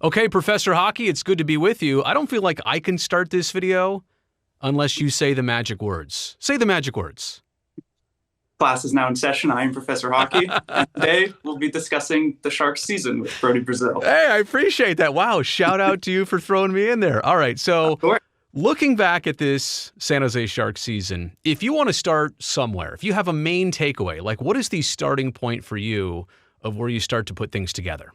Okay, Professor Hockey, it's good to be with you. I don't feel like I can start this video unless you say the magic words. Say the magic words. Class is now in session. I am Professor Hockey, and today we'll be discussing the Sharks season with Brodie Brazil. Hey, I appreciate that. Wow, shout out to you for throwing me in there. All right, so Sure. looking back at this San Jose Sharks season, if you want to start somewhere, if you have a main takeaway, like what is the starting point for you of where you start to put things together?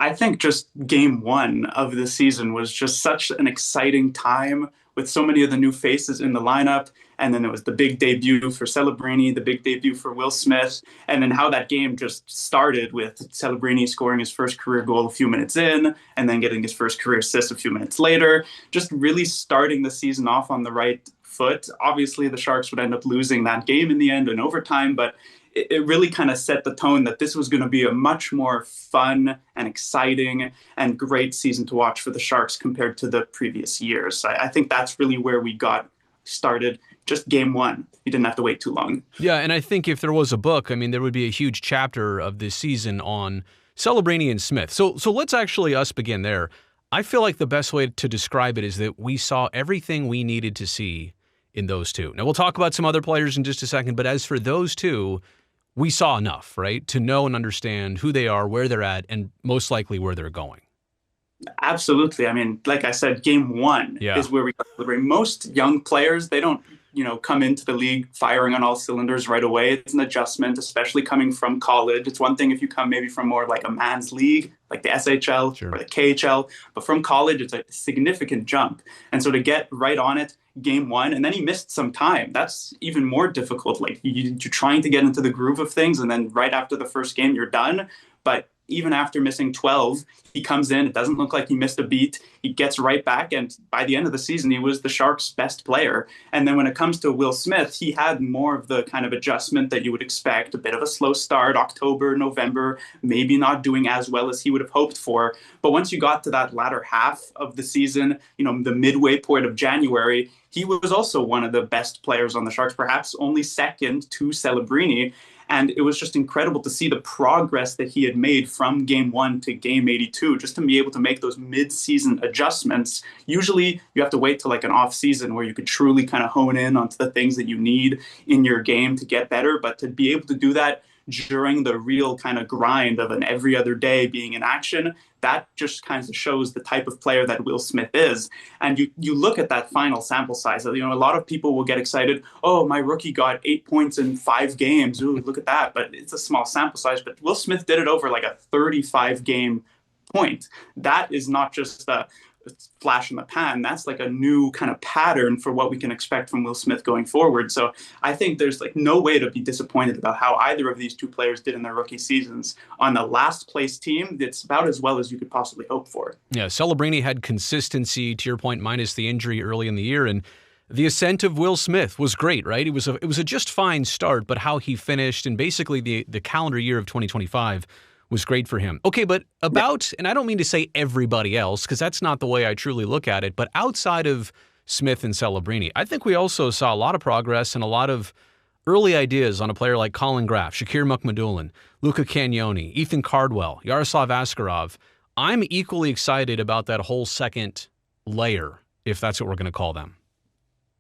I think just game one of the season was just such an exciting time with so many of the new faces in the lineup. And then there was the big debut for Celebrini, the big debut for Will Smith, and then how that game just started with Celebrini scoring his first career goal a few minutes in, and then getting his first career assist a few minutes later. Just really starting the season off on the right foot. Obviously, the Sharks would end up losing that game in the end in overtime, but it really kind of set the tone that this was going to be a much more fun and exciting and great season to watch for the Sharks compared to the previous years. I think that's really where we got started. Just game one. You didn't have to wait too long. Yeah, and I think if there was a book, I mean, there would be a huge chapter of this season on Celebrini and Smith. So let's actually us begin there. I feel like the best way to describe it is that we saw everything we needed to see in those two. Now, we'll talk about some other players in just a second, but as for those two, we saw enough, right, to know and understand who they are, where they're at, and most likely where they're going. Absolutely. I mean, like I said, game one is where we got celebrate. Most young players, they don't, come into the league firing on all cylinders right away. It's an adjustment, especially coming from college. It's one thing if you come maybe from more like a man's league, like the SHL or the KHL, but from college, it's a significant jump. And so to get right on it, game one, and then he missed some time. That's even more difficult. Like you're trying to get into the groove of things, and then right after the first game, you're done. But even after missing 12, he comes in. It doesn't look like he missed a beat. He gets right back. And by the end of the season, he was the Sharks' best player. And then when it comes to Will Smith, he had more of the kind of adjustment that you would expect, a bit of a slow start, October, November, maybe not doing as well as he would have hoped for. But once you got to that latter half of the season, the midway point of January, he was also one of the best players on the Sharks, perhaps only second to Celebrini. And it was just incredible to see the progress that he had made from game one to game 82, just to be able to make those mid-season adjustments. Usually you have to wait till like an off season where you could truly kind of hone in onto the things that you need in your game to get better. But to be able to do that during the real kind of grind of an every other day being in action, that just kind of shows the type of player that Will Smith is. And you look at that final sample size. A lot of people will get excited. Oh, my rookie got 8 points in 5 games. Ooh, look at that. But it's a small sample size. But Will Smith did it over like a 35 game point. That is not just a flash in the pan. That's like a new kind of pattern for what we can expect from Will Smith going forward. So I think there's like no way to be disappointed about how either of these two players did in their rookie seasons. On the last place team, it's about as well as you could possibly hope for. Yeah, Celebrini had consistency, to your point, minus the injury early in the year, and the ascent of Will Smith was great, right? It was a just fine start, but how he finished and basically the calendar year of 2025 was great for him. Okay, but and I don't mean to say everybody else, because that's not the way I truly look at it, but outside of Smith and Celebrini, I think we also saw a lot of progress and a lot of early ideas on a player like Colin Graf, Shakir Mukhamadullin, Luca Cagnoni, Ethan Cardwell, Yaroslav Askarov. I'm equally excited about that whole second layer, if that's what we're going to call them.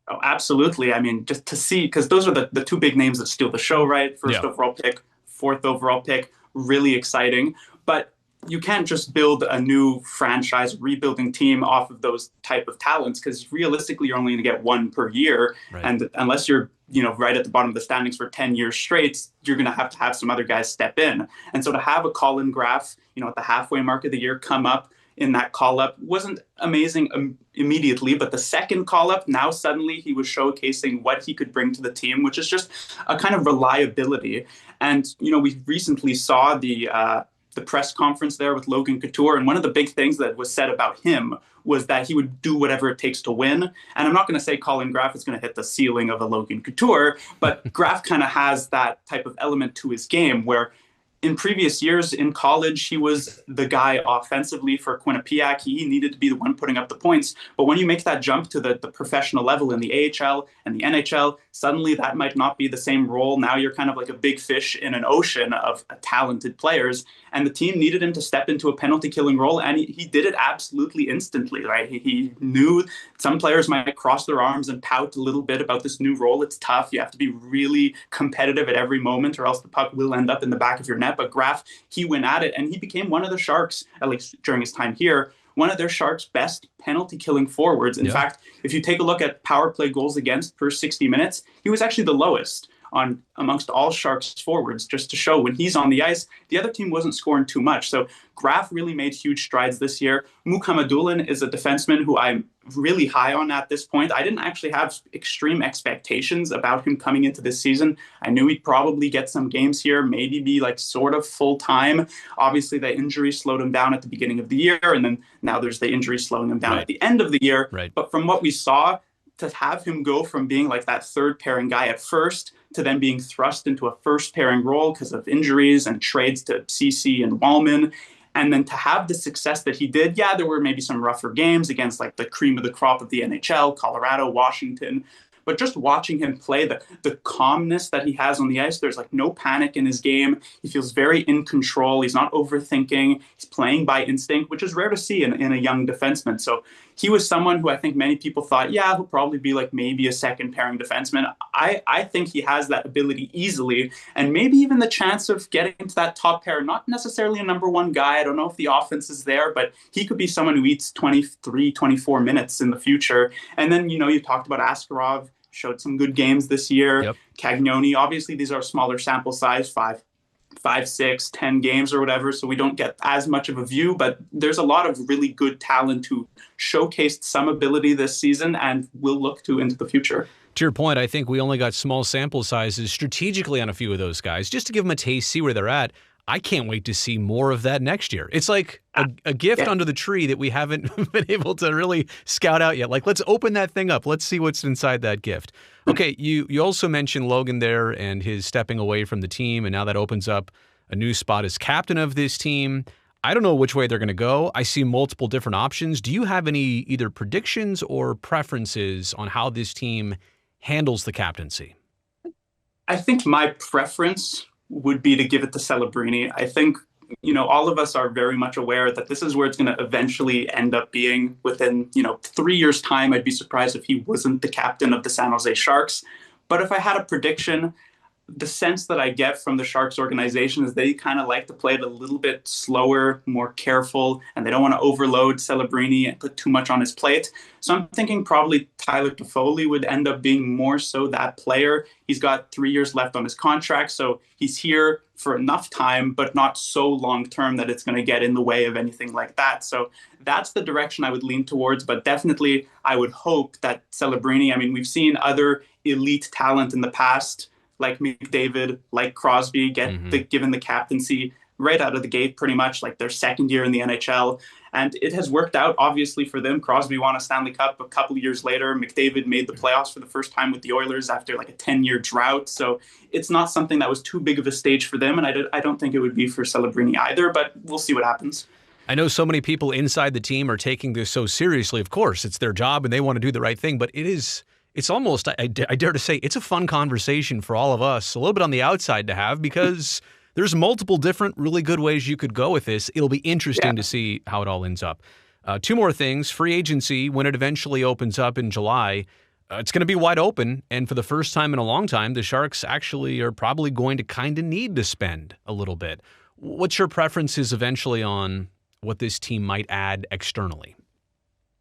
Oh, absolutely. I mean, just to see, because those are the two big names that steal the show, right? First overall pick, fourth overall pick. Really exciting, but you can't just build a new franchise rebuilding team off of those type of talents, because realistically you're only going to get one per year. Right. And unless you're right at the bottom of the standings for 10 years straight, you're going to have some other guys step in. And so to have a Colin Graf at the halfway mark of the year come up in that call-up wasn't amazing immediately, but the second call-up, now suddenly he was showcasing what he could bring to the team, which is just a kind of reliability. And, we recently saw the press conference there with Logan Couture, and one of the big things that was said about him was that he would do whatever it takes to win. And I'm not going to say Colin Graf is going to hit the ceiling of a Logan Couture, but Graf kind of has that type of element to his game where in previous years in college, he was the guy offensively for Quinnipiac. He needed to be the one putting up the points. But when you make that jump to the professional level in the AHL and the NHL, suddenly that might not be the same role. Now you're kind of like a big fish in an ocean of talented players. And the team needed him to step into a penalty killing role. And he did it absolutely instantly, right? He knew some players might cross their arms and pout a little bit about this new role. It's tough. You have to be really competitive at every moment, or else the puck will end up in the back of your net. But Graf, he went at it, and he became one of the Sharks, at least during his time here, one of their Sharks' best penalty killing forwards. In fact, if you take a look at power play goals against per 60 minutes, he was actually the lowest on amongst all Sharks forwards, just to show when he's on the ice, the other team wasn't scoring too much. So Graf really made huge strides this year. Mukhamadullin is a defenseman who I'm really high on at this point. I didn't actually have extreme expectations about him coming into this season. I knew he'd probably get some games here, maybe be like sort of full time. Obviously, the injury slowed him down at the beginning of the year, and then now there's the injury slowing him down at the end of the year. But from what we saw, to have him go from being like that third pairing guy at first to then being thrust into a first pairing role because of injuries and trades to CC and Wallman, and then to have the success that he did, yeah, there were maybe some rougher games against like the cream of the crop of the NHL, Colorado, Washington. But just watching him play, the calmness that he has on the ice, there's like no panic in his game. He feels very in control. He's not overthinking. He's playing by instinct, which is rare to see in a young defenseman. So he was someone who I think many people thought, yeah, he'll probably be like maybe a second pairing defenseman. I think he has that ability easily, and maybe even the chance of getting into that top pair, not necessarily a number one guy. I don't know if the offense is there, but he could be someone who eats 23, 24 minutes in the future. And then, you talked about Askarov. Showed some good games this year. Cagnoni, obviously these are smaller sample size, 5, 6, 10 games or whatever, so we don't get as much of a view, but there's a lot of really good talent who showcased some ability this season and will look to into the future. To your point, I think we only got small sample sizes strategically on a few of those guys, just to give them a taste, see where they're at. I can't wait to see more of that next year. It's like a gift under the tree that we haven't been able to really scout out yet. Like, let's open that thing up. Let's see what's inside that gift. Okay, you also mentioned Logan there and his stepping away from the team, and now that opens up a new spot as captain of this team. I don't know which way they're going to go. I see multiple different options. Do you have any either predictions or preferences on how this team handles the captaincy? I think my preference would be to give it to Celebrini. I think, all of us are very much aware that this is where it's going to eventually end up being within, 3 years' time. I'd be surprised if he wasn't the captain of the San Jose Sharks. But if I had a prediction, the sense that I get from the Sharks organization is they kind of like to play it a little bit slower, more careful, and they don't want to overload Celebrini and put too much on his plate. So I'm thinking probably Tyler Toffoli would end up being more so that player. He's got 3 years left on his contract, so he's here for enough time, but not so long term that it's going to get in the way of anything like that. So that's the direction I would lean towards, but definitely I would hope that Celebrini, we've seen other elite talent in the past, like McDavid, like Crosby, given the captaincy right out of the gate, pretty much like their second year in the NHL. And it has worked out, obviously, for them. Crosby won a Stanley Cup a couple of years later. McDavid made the playoffs for the first time with the Oilers after like a 10-year drought. So it's not something that was too big of a stage for them. And I don't think it would be for Celebrini either, but we'll see what happens. I know so many people inside the team are taking this so seriously. Of course, it's their job and they want to do the right thing, but it's almost, I dare to say, it's a fun conversation for all of us, a little bit on the outside to have, because there's multiple different really good ways you could go with this. It'll be interesting to see how it all ends up. Two more things. Free agency, when it eventually opens up in July, it's going to be wide open. And for the first time in a long time, the Sharks actually are probably going to kind of need to spend a little bit. What's your preferences eventually on what this team might add externally?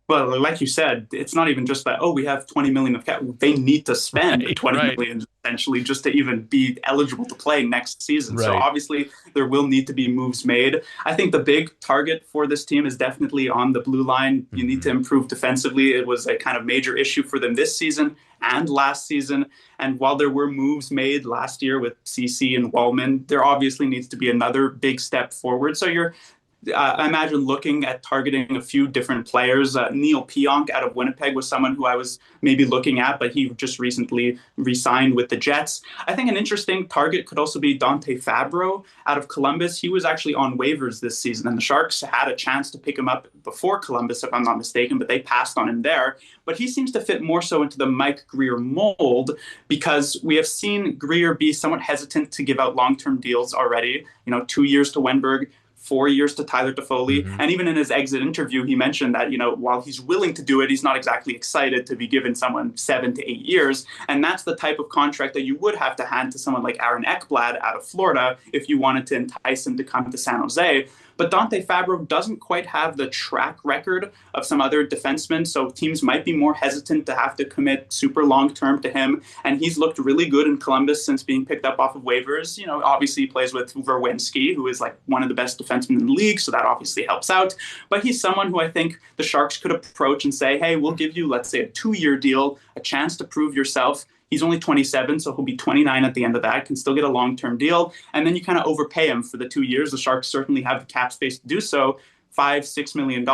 Well, like you said, it's not even just that, we have 20 million of cap. They need to spend 20 million essentially just to even be eligible to play next season. So obviously there will need to be moves made. I think the big target for this team is definitely on the blue line. You need to improve defensively. It was a kind of major issue for them this season and last season. And while there were moves made last year with CC and Wallman, there obviously needs to be another big step forward. So I imagine looking at targeting a few different players. Neil Pionk out of Winnipeg was someone who I was maybe looking at, but he just recently re-signed with the Jets. I think an interesting target could also be Dante Fabro out of Columbus. He was actually on waivers this season, and the Sharks had a chance to pick him up before Columbus, if I'm not mistaken, but they passed on him there. But he seems to fit more so into the Mike Grier mold because we have seen Grier be somewhat hesitant to give out long-term deals already. 2 years to Wenberg, 4 years to Tyler Toffoli. Mm-hmm. And even in his exit interview, he mentioned that, while he's willing to do it, he's not exactly excited to be given someone 7 to 8 years. And that's the type of contract that you would have to hand to someone like Aaron Ekblad out of Florida if you wanted to entice him to come to San Jose. But Dante Fabro doesn't quite have the track record of some other defensemen, so teams might be more hesitant to have to commit super long-term to him. And he's looked really good in Columbus since being picked up off of waivers. Obviously he plays with Verwinski, who is like one of the best defensemen in the league, so that obviously helps out. But he's someone who I think the Sharks could approach and say, hey, we'll give you, let's say, a 2-year deal, a chance to prove yourself. He's only 27, so he'll be 29 at the end of that, can still get a long-term deal. And then you kind of overpay him for the 2 years. The Sharks certainly have the cap space to do so. $5-6 million.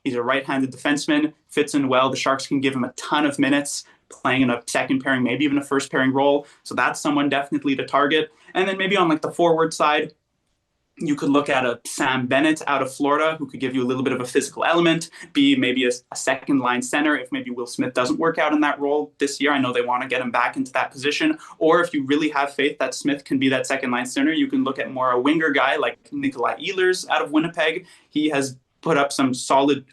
He's a right-handed defenseman, fits in well. The Sharks can give him a ton of minutes playing in a second pairing, maybe even a first pairing role. So that's someone definitely to target. And then maybe on like the forward side, you could look at a Sam Bennett out of Florida who could give you a little bit of a physical element, be maybe a second line center if maybe Will Smith doesn't work out in that role this year. I know they want to get him back into that position. Or if you really have faith that Smith can be that second line center, you can look at more a winger guy like Nikolai Ehlers out of Winnipeg. He has put up some solid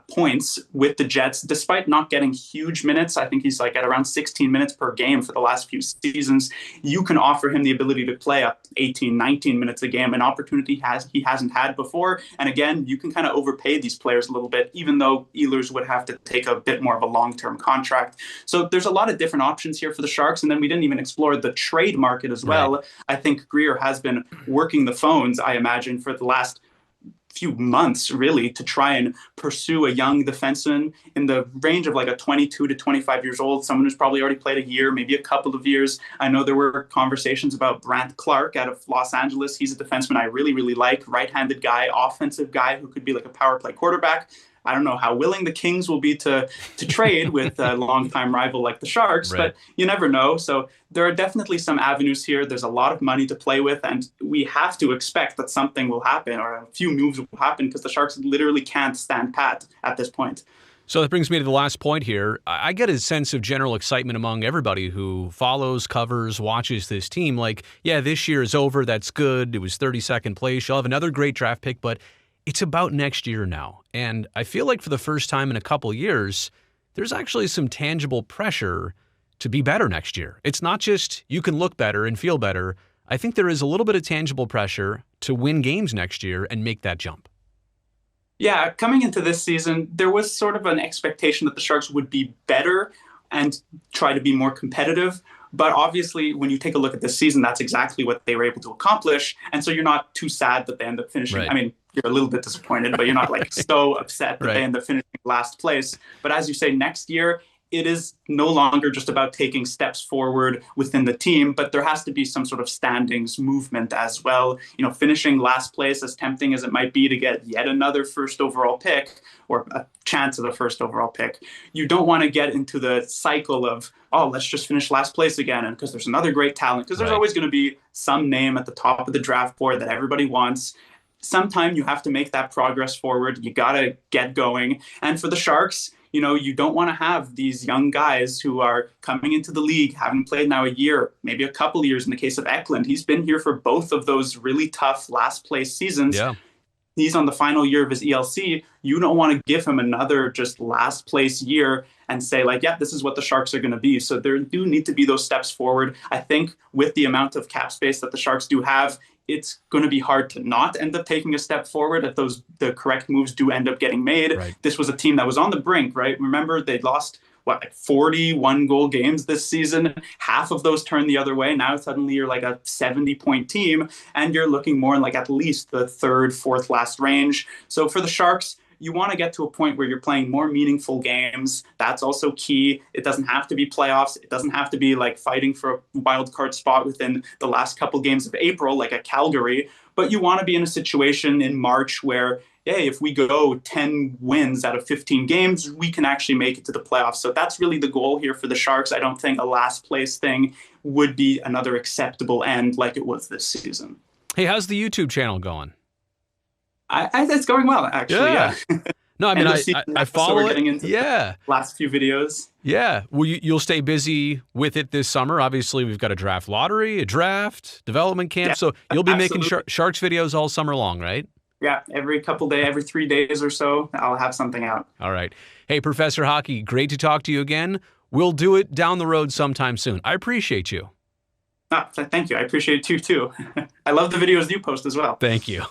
points with the Jets, despite not getting huge minutes. I think he's like at around 16 minutes per game for the last few seasons. You can offer him the ability to play up 18, 19 minutes a game, an opportunity he hasn't had before. And again, you can kind of overpay these players a little bit, even though Ehlers would have to take a bit more of a long-term contract. So there's a lot of different options here for the Sharks. And then we didn't even explore the trade market as well. Right. I think Grier has been working the phones, I imagine, for the last few months really to try and pursue a young defenseman in the range of like a 22 to 25 years old, someone who's probably already played a year, maybe a couple of years. I know there were conversations about Brant Clark out of Los Angeles. He's a defenseman I really, really like, right-handed guy, offensive guy who could be like a power play quarterback. I don't know how willing the Kings will be to trade with a longtime rival like the Sharks, right. But you never know. So there are definitely some avenues here. There's a lot of money to play with, and we have to expect that something will happen or a few moves will happen because the Sharks literally can't stand pat at this point. So that brings me to the last point here. I get a sense of general excitement among everybody who follows, covers, watches this team. Like, yeah, this year is over. That's good. It was 32nd place. You'll have another great draft pick, but it's about next year now. And I feel like for the first time in a couple years, there's actually some tangible pressure to be better next year. It's not just you can look better and feel better. I think there is a little bit of tangible pressure to win games next year and make that jump. Yeah, coming into this season, there was sort of an expectation that the Sharks would be better and try to be more competitive. But obviously, when you take a look at this season, that's exactly what they were able to accomplish. And so you're not too sad that they end up finishing. Right. I mean, you're a little bit disappointed, but you're not like so upset that right. They end up finishing last place. But as you say, next year, it is no longer just about taking steps forward within the team, but there has to be some sort of standings movement as well. Finishing last place, as tempting as it might be to get yet another first overall pick or a chance of the first overall pick, you don't want to get into the cycle of, oh, let's just finish last place again. And because there's another great talent, because there's always going to be some name at the top of the draft board that everybody wants. Sometime you have to make that progress forward. You got to get going. And for the Sharks, you don't want to have these young guys who are coming into the league, having played now a year, maybe a couple years in the case of Eklund. He's been here for both of those really tough last place seasons. Yeah. He's on the final year of his ELC. You don't want to give him another just last place year and say like, yeah, this is what the Sharks are going to be. So there do need to be those steps forward. I think with the amount of cap space that the Sharks do have, it's going to be hard to not end up taking a step forward if the correct moves do end up getting made. Right. This was a team that was on the brink, right? Remember, they lost, 41 goal games this season. Half of those turned the other way. Now suddenly you're like a 70-point team, and you're looking more like at least the third, fourth last range. So for the Sharks, you want to get to a point where you're playing more meaningful games. That's also key. It doesn't have to be playoffs. It doesn't have to be like fighting for a wild card spot within the last couple games of April, like a Calgary. But you want to be in a situation in March where, hey, if we go 10 wins out of 15 games, we can actually make it to the playoffs. So that's really the goal here for the Sharks. I don't think a last place thing would be another acceptable end like it was this season. Hey, how's the YouTube channel going? It's going well, actually. Yeah. No, I mean, I follow it. Into last few videos. Yeah. Well, you'll stay busy with it this summer. Obviously, we've got a draft lottery, a draft, development camp. So you'll be making Sharks videos all summer long, right? Yeah. Every 3 days or so, I'll have something out. All right. Hey, Professor Hockey, great to talk to you again. We'll do it down the road sometime soon. I appreciate you. Thank you. I appreciate you too. I love the videos you post as well. Thank you.